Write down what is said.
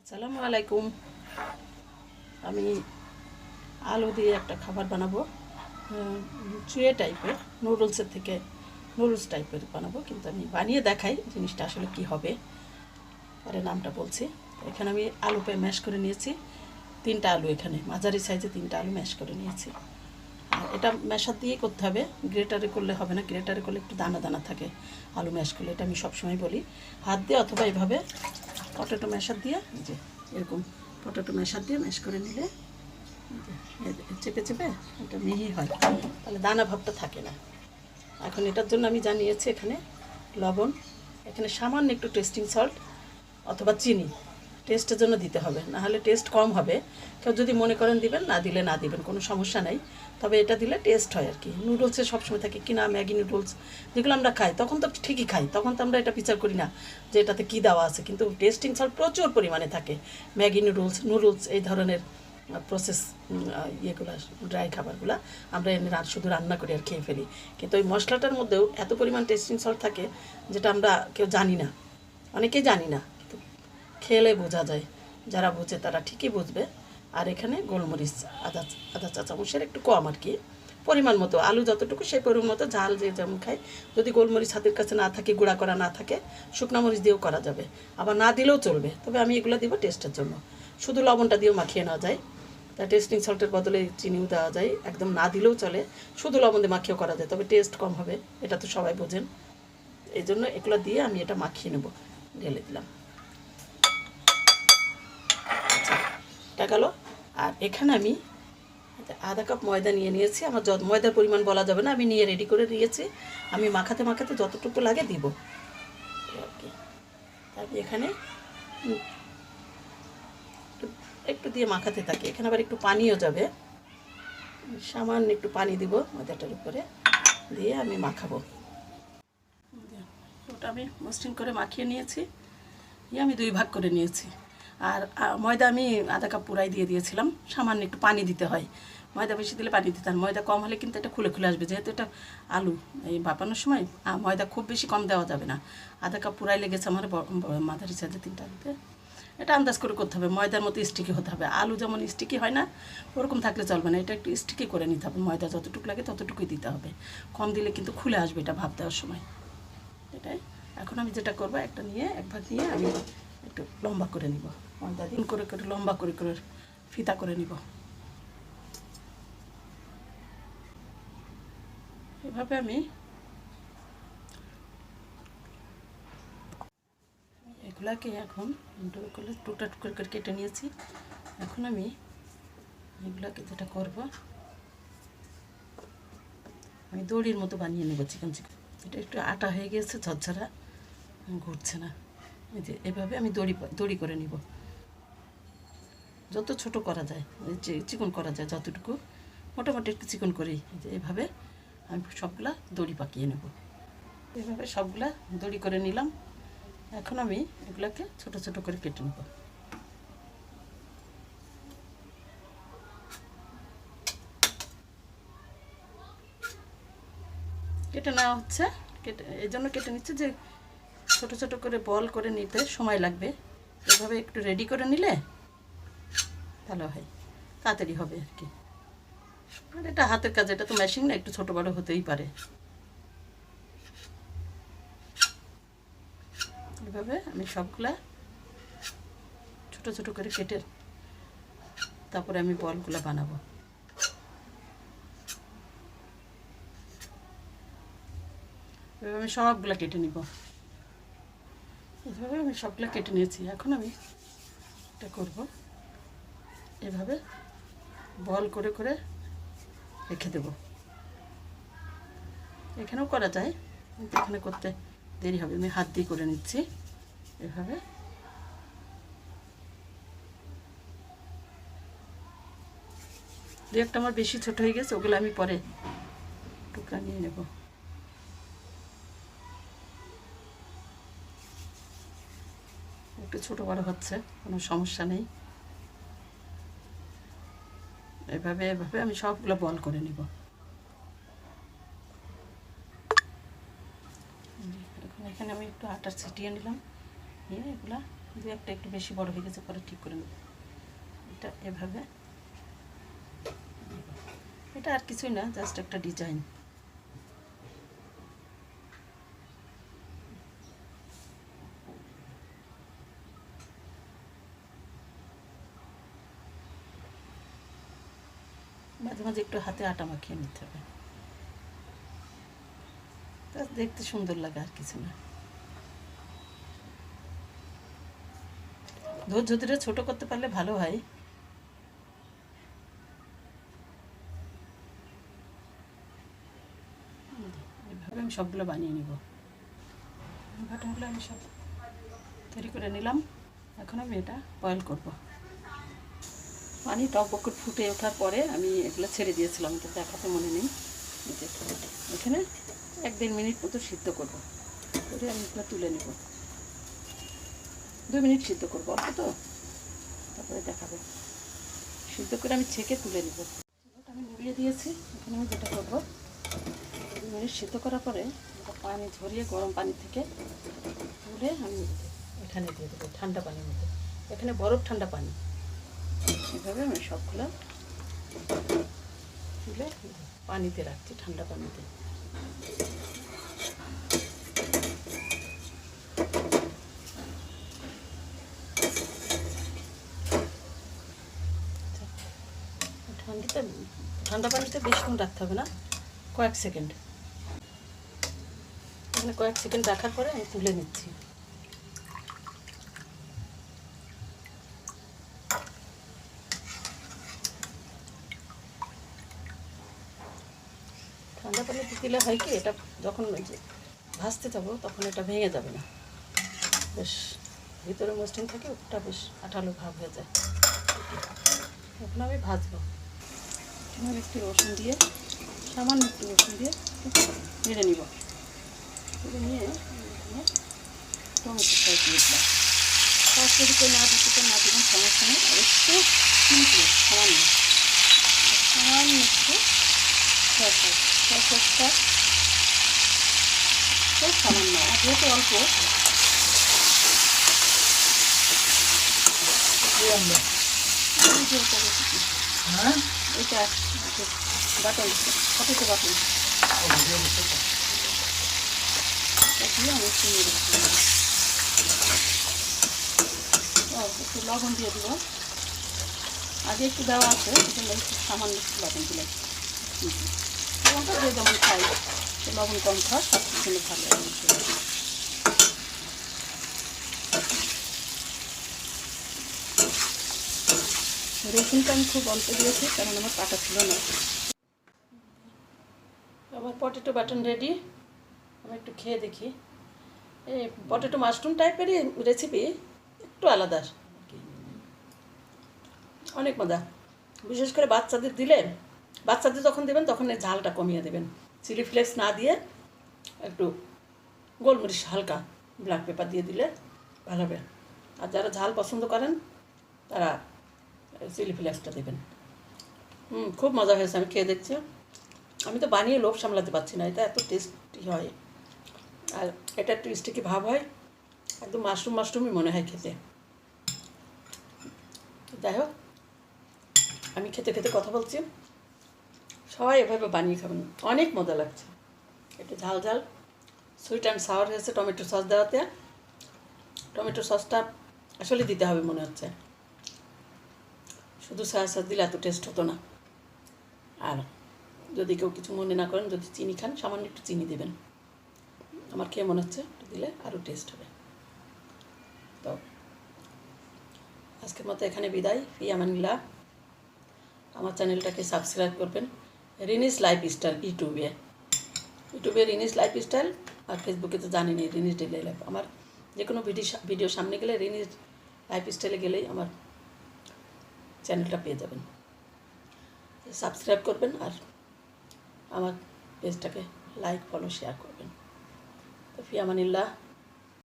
আসসালামু আলাইকুম। আমি আলু দিয়ে একটা খাবার বানাবো, চুয়ে টাইপের, নুডলসের থেকে নুডলস টাইপের বানাবো, কিন্তু আমি বানিয়ে দেখাই জিনিসটা আসলে কি হবে। পরে নামটা বলছি। এখানে আমি আলু ম্যাশ করে নিয়েছি, 3টা আলু, এখানে মাঝারি সাইজে 3টা আলু ম্যাশ করে নিয়েছি। আর এটা ম্যাশার দিয়েই করতে হবে, গ্রেটারে করলে হবে না, গ্রেটারে করলে একটু দানা দানা থাকে আলু ম্যাশ করলে, এটা আমি সবসময় বলি। হাত দিয়ে অথবা এভাবে পটেটো ম্যাশার দিয়ে, যে এরকম পটেটো ম্যাশার দিয়ে ম্যাশ করে নিলে চেপে চেপে এটা মিহি হয়, তাহলে দানা ভাবটা থাকে না। এখন এটার জন্য আমি জানিয়েছি এখানে লবণ, এখানে সামান্য একটু টেস্টিং সল্ট অথবা চিনি টেস্টের জন্য দিতে হবে, না হলে টেস্ট কম হবে। কেউ যদি মনে করেন দিবেন, না দিলে না দিবেন, কোনো সমস্যা নেই, তবে এটা দিলে টেস্ট হয় আর কি। নুডলসে সবসময় থাকে কিনা ম্যাগি নুডলস যেগুলো আমরা খাই, তখন তো ঠিকই খাই, তখন তো আমরা এটা বিচার করি না যে এটাতে কী দেওয়া আছে, কিন্তু টেস্টিং সল্ট প্রচুর পরিমাণে থাকে ম্যাগি নুডলস এই ধরনের প্রসেস ইয়েগুলো, ড্রাই খাবারগুলো আমরা এনে শুধু রান্না করি আর খেয়ে ফেলি, কিন্তু ওই মশলাটার মধ্যেও এত পরিমাণ টেস্টিং সল্ট থাকে যেটা আমরা কেউ জানি না, অনেকেই জানি না, কিন্তু খেলে বোঝা যায়, যারা বোঝে তারা ঠিকই বুঝবে। আর এখানে গোলমরিচ আধা চা চামচের একটু কম আর কি, পরিমাণ মতো, আলু যতটুকু সেই পরিমাণ মতো, ঝাল যে যেমন খায়। যদি গোলমরিচ হাতের কাছে না থাকে, গুঁড়া করা না থাকে, শুকনো মরিচ দিয়েও করা যাবে, আবার না দিলেও চলবে, তবে আমি এগুলো দিব টেস্টের জন্য। শুধু লবণটা দিয়েও মাখিয়ে নেওয়া যায়, তা টেস্টিং সল্টের বদলে চিনিও দেওয়া যায়, একদম না দিলেও চলে, শুধু লবণ দিয়ে মাখিয়েও করা যায়, তবে টেস্ট কম হবে, এটা তো সবাই বোঝেন। এই জন্য এগুলো দিয়ে আমি এটা মাখিয়ে নেব, ঢেলে দিলাম, এটা গেল। আর এখানে আমি আধা কাপ ময়দা নিয়ে নিয়েছি, আমার ময়দার পরিমাণ বলা যাবে না, আমি নিয়ে রেডি করে নিয়েছি, আমি মাখাতে মাখাতে যতটুকু লাগে দিব আর কি। আমি এখানে একটু দিয়ে মাখাতে থাকি, এখানে আবার একটু পানিও যাবে, সামান্য একটু পানি দিব ময়দাটার উপরে দিয়ে আমি মাখাবো। ওটা আমি মসৃণ করে মাখিয়ে নিয়েছি, আমি 2 ভাগ করে নিয়েছি। আর ময়দা আমি আধা কাপ পুরাই দিয়ে দিয়েছিলাম, সামান্য একটু পানি দিতে হয়, ময়দা বেশি দিলে পানি দিতে হয়, ময়দা কম হলে কিন্তু এটা খুলে খুলে আসবে, যেহেতু এটা আলু এই বাপানোর সময় ময়দা খুব বেশি কম দেওয়া যাবে না। আধা কাপ পুরাই লেগেছে আমার মাঝারি সাইজে 3টা দিতে। এটা আন্দাজ করে করতে হবে, ময়দার মতো স্টিকি হতে হবে, আলু যেমন স্টিকি হয় না ওরকম থাকলে চলবে না, এটা একটু স্টিকি করে নিতে হবে, ময়দা যতটুকু লাগে ততটুকুই দিতে হবে, কম দিলে কিন্তু খুলে আসবে এটা ভাপ দেওয়ার সময়। এটাই এখন আমি যেটা করবো, একটা নিয়ে এক ভাগ নিয়ে আমি একটু লম্বা করে নিব, ময়দা দিন করে করে লম্বা করে করে ফিতা করে নিব, এভাবে আমি এগুলাকে এখন টুকরা টুকরা করে কেটে নিয়েছি। এখন আমি এগুলাকে যেটা করব, আমি দড়ির মতো বানিয়ে নেব চিকন চিকন, এটা একটু আটা হয়ে গিয়েছে, ঝরঝরা, ঘুরছে না, এই যে এভাবে আমি দড়ি করে নিব, যত ছোট করা যায়, চিকন করা যায় যতটুকু, মোটামুটি একটু চিকন করেই, যে এভাবে আমি সবগুলা দড়ি পাকিয়ে নেব, এভাবে সবগুলা দড়ি করে নিলাম। এখন আমি এগুলাকে ছোট ছোট করে কেটে নেব, কেটে নেওয়া হচ্ছে, এই জন্য কেটে নিচ্ছে যে ছোট ছোট করে বল করে নিতে সময় লাগবে, এভাবে একটু রেডি করে নিলে ভালো হয়, তাড়াতাড়ি হবে আর কি। আর এটা হাতের কাজ, এটা তো মেশিন না, একটু ছোটো বড়ো হতেই পারে। এভাবে আমি সবগুলা ছোট ছোট করে কেটে তারপরে আমি বলগুলো বানাবো। এভাবে আমি সবগুলা কেটে নিব, এভাবে আমি সবগুলা কেটে নিয়েছি। এখন আমি এটা করব, এভাবে বল করে করে রেখে দেব, এখানেও করা যায় কিন্তু এখানে করতে দেরি হবে, আমি হাত দিয়ে করে নিচ্ছি এভাবে। দু একটা আমার বেশি ছোট হয়ে গেছে, ওগুলো আমি পরে টুকরা নিয়ে নেব। একটু ছোটো বড়ো হচ্ছে, কোনো সমস্যা নেই, এভাবে এভাবে আমি সবগুলো বল করে নিব। এখন এখানে আমি একটু আটা ছিটিয়ে নিলাম, নিয়ে এগুলা দু একটা একটু বেশি বড় হয়ে গেছে, পরে ঠিক করে নেব। এটা এভাবে, এটা আর কিছুই না, জাস্ট একটা ডিজাইন। মাঝে মাঝে একটু হাতে আটা মাখিয়ে নিতে হবে, তা দেখতে সুন্দর লাগে, আর কিছু না। ধৈর্য ধরে ছোটো করতে পারলে ভালো হয়। এভাবে আমি সবগুলো বানিয়ে নিব। বাটনগুলো আমি সব তৈরি করে নিলাম। এখন আমি এটা বয়েল করব। পানি টকবক ফুটে ওঠার পরে আমি এগুলো ছেড়ে দিয়েছিলাম, তো দেখাতে মনে নেই। এখানে 1-1.5 মিনিট মতো সিদ্ধ করব, করে আমি এগুলো তুলে নেব। 2 মিনিট সিদ্ধ করবো, অল্প তো, তারপরে দেখাবো। সিদ্ধ করে আমি ছেঁকে তুলে নেব। আমি নিভিয়ে দিয়েছি। এখানে আমি যেটা করবো, 2 মিনিট সিদ্ধ করার পরে পানি ঝরিয়ে গরম পানি থেকে তুলে আমি এখানে দিয়ে দেবো, ঠান্ডা পানির মধ্যে। এখানে বরফ ঠান্ডা পানি। এভাবে আমি সবগুলো তুলে পানিতে রাখছি, ঠান্ডা পানিতে। ঠান্ডা পানিতে বেশিক্ষণ রাখতে হবে না, কয়েক সেকেন্ড। এখানে কয়েক সেকেন্ড রাখার পরে আমি তুলে নিচ্ছি। ঠান্ডা পানিতে দিলে হয় কি, এটা যখন ভাজতে যাবো তখন এটা ভেঙে যাবে না, বেশ ভিতরে মসৃণ থাকে, ওটা বেশ আঠালো ভাব হয়ে যায়। এখন আমি ভাজবো। এখানে একটু রসুন দিয়ে, সামান্য একটু রসুন দিয়ে নেড়ে নিব। নেড়ে নিয়ে এখানে টমেটো সস দিয়ে দিলাম। সস যদি কেউ না দিতে না দিবেন সমস্যা নেই, আর একটু সিম্পল সামান্য একটু সসটা খুব সামান্য, যেহেতু অল্প এটা বাটন, পটেটো বাটন দিয়ে আমি চিনি দিচ্ছি। একটু লবণ দিয়ে দেবো, আগে একটু দেওয়া আছে, সেজন্য একটু সামান্য একটু লবণ দিলাম। লবণটা যে যেমন খাই, লবণ কম খাওয়া সব কিছু ভালো লাগে। রসুনটা আমি খুব অল্প দিয়েছি, কারণ আমার কাটা ছিল না। আমার পটেটো বাটন রেডি। আমি একটু খেয়ে দেখি। এই পটেটো মাশরুম টাইপেরই রেসিপি, একটু আলাদা, অনেক মজা। বিশেষ করে বাচ্চাদের দিলে, বাচ্চাদের যখন দেবেন তখন এই ঝালটা কমিয়ে দেবেন। চিলি ফ্লেক্স না দিয়ে একটু গোলমরিচ, হালকা ব্ল্যাক পেপার দিয়ে দিলে ভালো হবে। আর যারা ঝাল পছন্দ করেন তারা চিলি ফ্লেক্সটা দেবেন। খুব মজা হয়েছে, আমি খেয়ে দেখছি। আমি তো বানিয়ে লোভ সামলাতে পারছি না, এটা এত টেস্টি হয়। আর এটা একটু স্টিকি ভাব হয়, একদম মাশরুমই মনে হয় খেতে। যাই হোক, আমি খেতে খেতে কথা বলছি। সবাই এভাবে বানিয়ে খাবেন, অনেক মজা লাগছে। একটু ঝাল ঝাল, সুইট অ্যান্ড সাওয়ার হয়েছে টমেটো সস দেওয়াতে। টমেটো সসটা আসলে দিতে হবে মনে হচ্ছে, শুধু সয়া সস দিলে এত টেস্ট হতো না। আর যদি কেউ কিছু মনে না করেন, যদি চিনি খান, সামান্য একটু চিনি দেবেন। আমার খেয়ে মনে হচ্ছে একটু দিলে আরও টেস্ট হবে। তো আজকের মতো এখানে বিদায়। ফি আমানিল্লাহ। আমার চ্যানেলটাকে সাবস্ক্রাইব করবেন, রিনিস লাইফস্টাইল ইউটিউবে রিনিস লাইফস্টাইল, আর ফেসবুকে তো জানেনই রিনিস ডেইলি লাইফ। আমার যে কোনো ভিডিও সামনে গেলে রিনিস লাইফস্টাইলে গেলেই আমার চ্যানেলটা পেয়ে যাবেন। সাবস্ক্রাইব করবেন আর আমার পেজটাকে লাইক, ফলো, শেয়ার করবেন। তো ফি আমানিল্লাহ।